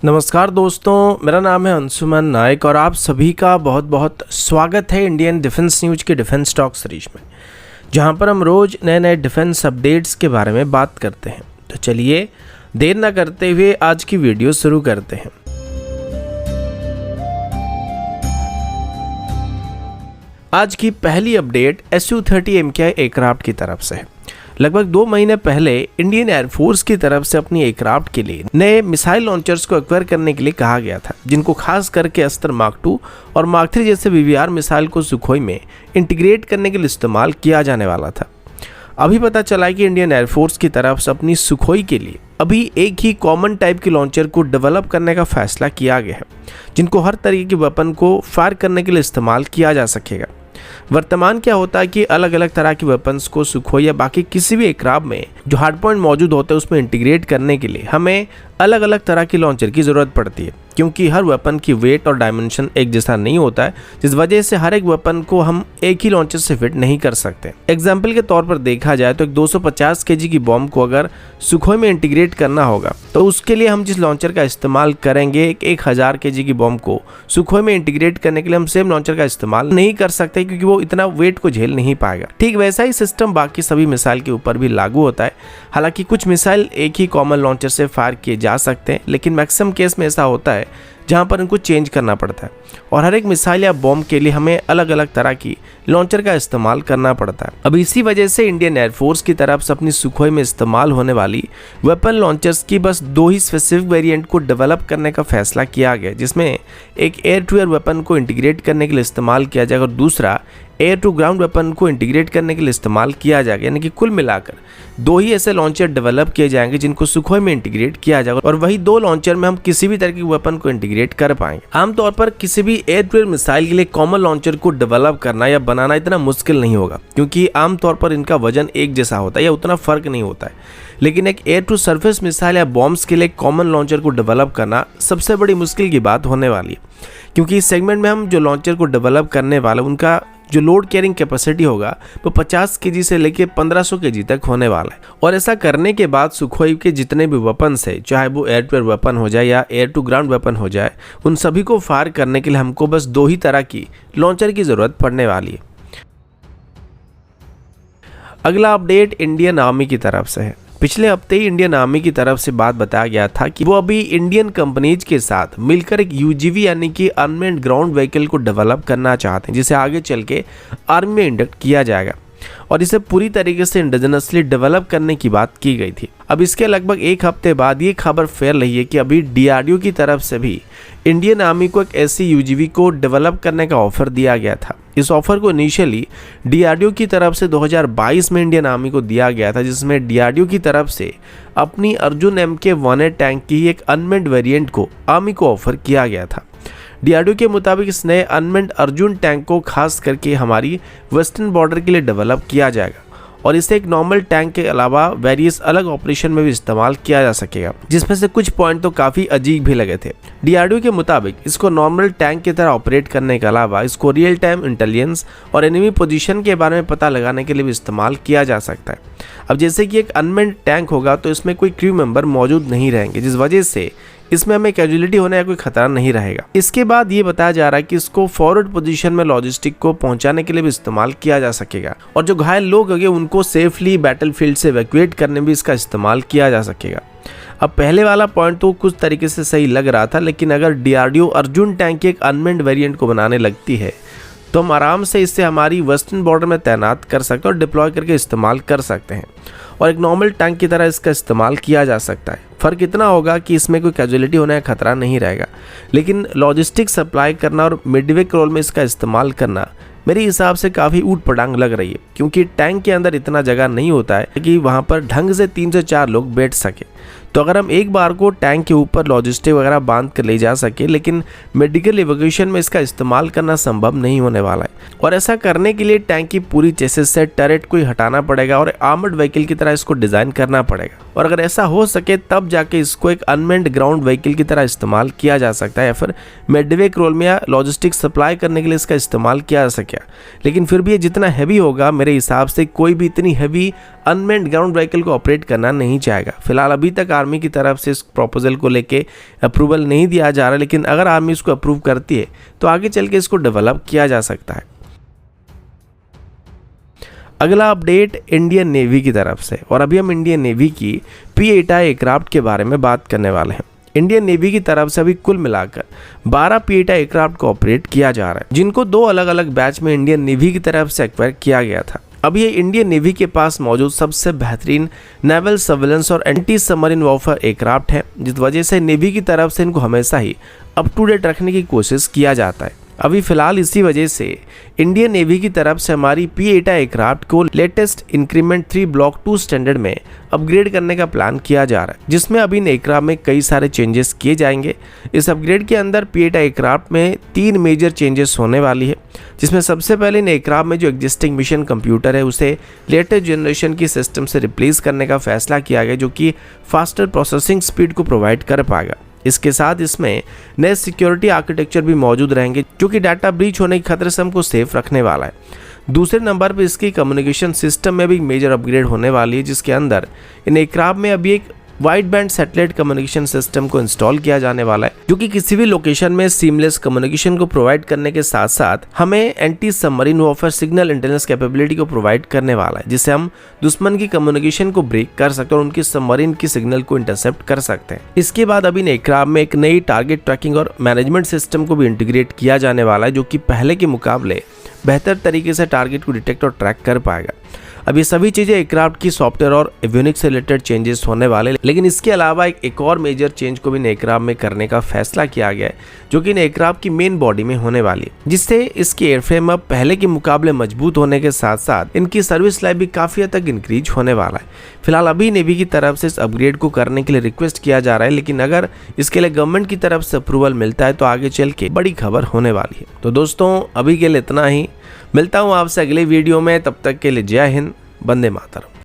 नमस्कार दोस्तों, मेरा नाम है अंशुमन नायक और आप सभी का बहुत बहुत स्वागत है इंडियन डिफेंस न्यूज के डिफेंस टॉक सीरीज में, जहां पर हम रोज नए नए डिफेंस अपडेट्स के बारे में बात करते हैं। तो चलिए देर ना करते हुए आज की वीडियो शुरू करते हैं। आज की पहली अपडेट Su-30 MKI एयरक्राफ्ट की तरफ से है। लगभग 2 महीने पहले इंडियन एयरफोर्स की तरफ से अपनी एयरक्राफ्ट के लिए नए मिसाइल लॉन्चर्स को एक्वायर करने के लिए कहा गया था, जिनको खास करके अस्त्र मार्क 2 और मार्क 3 जैसे VVR मिसाइल को सुखोई में इंटीग्रेट करने के लिए इस्तेमाल किया जाने वाला था। अभी पता चला कि इंडियन एयरफोर्स की तरफ से अपनी सुखोई के लिए अभी एक ही कॉमन टाइप की लॉन्चर को डेवलप करने का फैसला किया गया है, जिनको हर तरीके के वेपन को फायर करने के लिए इस्तेमाल किया जा सकेगा। वर्तमान क्या होता है कि अलग अलग तरह के वेपन्स को सुखोई या बाकी किसी भी एयरक्राफ्ट में जो हार्ड पॉइंट मौजूद होते हैं उसमें इंटीग्रेट करने के लिए हमें अलग अलग तरह की लॉन्चर की ज़रूरत पड़ती है, क्योंकि हर वेपन की वेट और डायमेंशन एक जैसा नहीं होता है, जिस वजह से हर एक वेपन को हम एक ही लॉन्चर से फिट नहीं कर सकते। एग्जाम्पल के तौर पर देखा जाए तो एक 250 kg की बॉम्ब को अगर सुखोई में इंटीग्रेट करना होगा तो उसके लिए हम जिस लॉन्चर का इस्तेमाल करेंगे, 1000 kg की बॉम्ब को सुखोई में इंटीग्रेट करने के लिए हम सेम लॉन्चर का इस्तेमाल नहीं कर सकते, क्योंकि वो इतना वेट को झेल नहीं पाएगा। ठीक वैसा ही सिस्टम बाकी सभी मिसाइल के ऊपर भी लागू होता है। हालांकि कुछ मिसाइल एक ही कॉमन लॉन्चर से फायर किए जा सकते हैं, लेकिन मैक्सिमम केस में ऐसा होता है जहां पर इनको चेंज करना पड़ता है और हर एक मिसाइल या बॉम्ब के लिए हमें अलग अलग तरह की लॉन्चर का इस्तेमाल करना पड़ता है। अब इसी वजह से इंडियन एयरफोर्स की तरफ से अपनी सुखोई में इस्तेमाल होने वाली वेपन लॉन्चर्स की बस 2 ही स्पेसिफिक वेरिएंट को डेवलप करने का फैसला किया गया, जिसमें एक एयर टू एयर वेपन को इंटीग्रेट करने के लिए इस्तेमाल किया जाएगा और दूसरा एयर टू ग्राउंड वेपन को इंटीग्रेट करने के लिए इस्तेमाल किया जाएगा। यानी कि कुल मिलाकर 2 ही ऐसे लॉन्चर डेवलप किए जाएंगे जिनको सुखोई में इंटीग्रेट किया जाएगा और वही 2 लॉन्चर में हम किसी भी तरह की वेपन को इंटीग्रेट कर पाएंगे। आमतौर पर किसी भी एयर टू एयर मिसाइल के लिए कॉमन लॉन्चर को डेवलप करना या बनाना इतना मुश्किल नहीं होगा, क्योंकि आमतौर पर इनका वजन एक जैसा होता है या उतना फर्क नहीं होता है। लेकिन एक एयर टू सरफेस मिसाइल या बॉम्ब्स के लिए कॉमन लॉन्चर को डेवलप करना सबसे बड़ी मुश्किल की बात होने वाली है, क्योंकि इस सेगमेंट में हम जो लॉन्चर को डेवलप करने वाले उनका जो लोड कैरिंग कैपेसिटी होगा वो 50 kg से लेके 1500 kg तक होने वाला है। और ऐसा करने के बाद सुखोई के जितने भी वेपन्स है, चाहे वो एयर टू एयर वेपन हो जाए या एयर टू ग्राउंड वेपन हो जाए, उन सभी को फायर करने के लिए हमको बस 2 ही तरह की लॉन्चर की ज़रूरत पड़ने वाली है। अगला अपडेट इंडियन आर्मी की तरफ से है। पिछले हफ्ते ही इंडियन आर्मी की तरफ से बात बताया गया था कि वो अभी इंडियन कंपनीज के साथ मिलकर एक UGV यानी कि अनमैन्ड ग्राउंड व्हीकल को डेवलप करना चाहते हैं, जिसे आगे चल के आर्मी में इंडक्ट किया जाएगा और इसे पूरी तरीके से इंडिजिनसली डेवलप करने की बात की गई थी। अब इसके लगभग 1 हफ्ते बाद ये खबर फैल रही है कि अभी DRDO की तरफ से भी इंडियन आर्मी को एक ऐसी UGV को डेवलप करने का ऑफर दिया गया था। इस ऑफर को इनिशियली DRDO की तरफ से 2022 में इंडियन आर्मी को दिया गया था, जिसमें DRDO की तरफ से अपनी अर्जुन MK-1A टैंक की एक अनमैन्ड वेरिएंट को आर्मी को ऑफर किया गया था। DRDO के मुताबिक इस नए अनमैन्ड अर्जुन टैंक को खास करके हमारी वेस्टर्न बॉर्डर के लिए डेवलप किया जाएगा और इसे एक नॉर्मल टैंक के अलावा वेरियस अलग ऑपरेशन में भी इस्तेमाल किया जा सकेगा, जिसमें से कुछ पॉइंट तो काफ़ी अजीब भी लगे थे। DRDO के मुताबिक इसको नॉर्मल टैंक की तरह ऑपरेट करने के अलावा इसको रियल टाइम इंटेलिजेंस और एनिमी पोजीशन के बारे में पता लगाने के लिए भी इस्तेमाल किया जा सकता है। अब जैसे कि एक अनमैन्ड टैंक होगा तो इसमें कोई क्रू मेंबर मौजूद नहीं रहेंगे, जिस वजह से इसमें हमें कैजुअलिटी होने का कोई खतरा नहीं रहेगा। इसके बाद ये बताया जा रहा है कि इसको फॉरवर्ड पोजीशन में लॉजिस्टिक को पहुंचाने के लिए भी इस्तेमाल किया जा सकेगा और जो घायल लोग होंगे उनको सेफली बैटलफील्ड से इवैक्यूएट करने में भी इसका इस्तेमाल किया जा सकेगा। अब पहले वाला पॉइंट तो कुछ तरीके से सही लग रहा था, लेकिन अगर DRDO अर्जुन टैंक के एक अनमैन्ड वेरिएंट को बनाने लगती है तो हम आराम से इससे हमारी वेस्टर्न बॉर्डर में तैनात कर सकते हैं और डिप्लॉय करके इस्तेमाल कर सकते हैं और एक नॉर्मल टैंक की तरह इसका इस्तेमाल किया जा सकता है। फ़र्क इतना होगा कि इसमें कोई कैजुअलिटी होने का खतरा नहीं रहेगा, लेकिन लॉजिस्टिक सप्लाई करना और मिडवे रोल में इसका इस्तेमाल करना मेरे हिसाब से काफ़ी ऊट पटांग लग रही है, क्योंकि टैंक के अंदर इतना जगह नहीं होता है कि वहाँ पर ढंग से 3 से 4 लोग बैठ सके। तो अगर हम एक बार को टैंक के ऊपर लॉजिस्टिक वगैरह बांध कर ले जा सके, लेकिन मेडिकल इवैक्यूएशन में इसका इस्तेमाल करना संभव नहीं होने वाला है और ऐसा करने के लिए टैंक की पूरी चेसिस से टरेट को ही हटाना पड़ेगा और आर्मर्ड व्हीकल की तरह इसको डिज़ाइन करना पड़ेगा। और अगर ऐसा हो सके तब जाके इसको एक अनमैन्ड ग्राउंड व्हीकल की तरह इस्तेमाल किया जा सकता है या फिर मेडवेक रोल में या लॉजिस्टिक सप्लाई करने के लिए इसका इस्तेमाल किया जा सके। लेकिन फिर भी ये जितना हैवी होगा, मेरे हिसाब से कोई भी इतनी हैवी अनमेन्ड ग्राउंड व्हीकल को ऑपरेट करना नहीं चाहेगा। फिलहाल अभी तक आर्मी की तरफ से इस प्रपोजल को लेके अप्रूवल नहीं दिया जा रहा, लेकिन अगर आर्मी इसको अप्रूव करती है तो आगे चल के इसको डेवलप किया जा सकता है। अगला अपडेट इंडियन नेवी की तरफ से, और अभी हम इंडियन नेवी की P8I एयरक्राफ्ट के बारे में बात करने वाले हैं। इंडियन नेवी की तरफ से अभी कुल मिलाकर 12 P8I एयरक्राफ्ट को ऑपरेट किया जा रहा है, जिनको 2 अलग अलग बैच में इंडियन नेवी की तरफ से एक्वायर किया गया था। अब ये इंडियन नेवी के पास मौजूद सबसे बेहतरीन नेवल सर्वेलेंस और एंटी सबमरीन वॉरफेयर एयरक्राफ्ट है, जिस वजह से नेवी की तरफ से इनको हमेशा ही अप टू डेट रखने की कोशिश किया जाता है। अभी फिलहाल इसी वजह से इंडियन नेवी की तरफ से हमारी P8I एयरक्राफ्ट को लेटेस्ट इंक्रीमेंट 3 ब्लॉक 2 स्टैंडर्ड में अपग्रेड करने का प्लान किया जा रहा है, जिसमें अभी एयरक्राफ्ट में कई सारे चेंजेस किए जाएंगे। इस अपग्रेड के अंदर P8I एयरक्राफ्ट में 3 मेजर चेंजेस होने वाली है, जिसमें सबसे पहले एयरक्राफ्ट में जो एग्जिस्टिंग मिशन कंप्यूटर है उसे लेटेस्ट जनरेशन की सिस्टम से रिप्लेस करने का फैसला किया गया, जो कि फास्टर प्रोसेसिंग स्पीड को प्रोवाइड कर पाएगा। इसके साथ इसमें नए सिक्योरिटी आर्किटेक्चर भी मौजूद रहेंगे, जो कि डाटा ब्रीच होने के खतरे से हमको सेफ रखने वाला है। दूसरे नंबर पर इसकी कम्युनिकेशन सिस्टम में भी मेजर अपग्रेड होने वाली है, जिसके अंदर इन एयरक्राफ्ट में अभी एक wide band satellite communication system को इंस्टॉल किया जाने वाला है, जो कि किसी भी लोकेशन में सीमलेस कम्युनिकेशन को प्रोवाइड करने के साथ साथ हमें anti submarine warfare signal intelligence capability को प्रोवाइड करने वाला है, जिससे हम दुश्मन की कम्युनिकेशन को ब्रेक कर सकते हैं और उनकी सबमरीन की सिग्नल को इंटरसेप्ट कर सकते हैं। इसके बाद अभी एयरक्राफ्ट में एक नई टारगेट ट्रैकिंग और मैनेजमेंट सिस्टम को भी इंटीग्रेट किया जाने वाला है, जो कि पहले के मुकाबले बेहतर तरीके से टारगेट को डिटेक्ट और ट्रैक कर पाएगा। अब ये सभी चीज़ें एयरक्राफ्ट की सॉफ्टवेयर और एवियोनिक्स से रिलेटेड चेंजेस होने वाले, लेकिन इसके अलावा एक और मेजर चेंज को भी एयरक्राफ्ट में करने का फैसला किया गया है, जो कि एयरक्राफ्ट की मेन बॉडी में होने वाली है, जिससे इसकी एयरफ्रेम अब पहले के मुकाबले मजबूत होने के साथ साथ इनकी सर्विस लाइफ भी काफ़ी हद तक इंक्रीज होने वाला है। फिलहाल अभी नेवी की तरफ से इस अपग्रेड को करने के लिए रिक्वेस्ट किया जा रहा है, लेकिन अगर इसके लिए गवर्नमेंट की तरफ से अप्रूवल मिलता है तो आगे चल के बड़ी खबर होने वाली है। तो दोस्तों अभी के लिए इतना ही, मिलता हूँ आपसे अगले वीडियो में, तब तक के लिए जय हिंद, वंदे मातरम।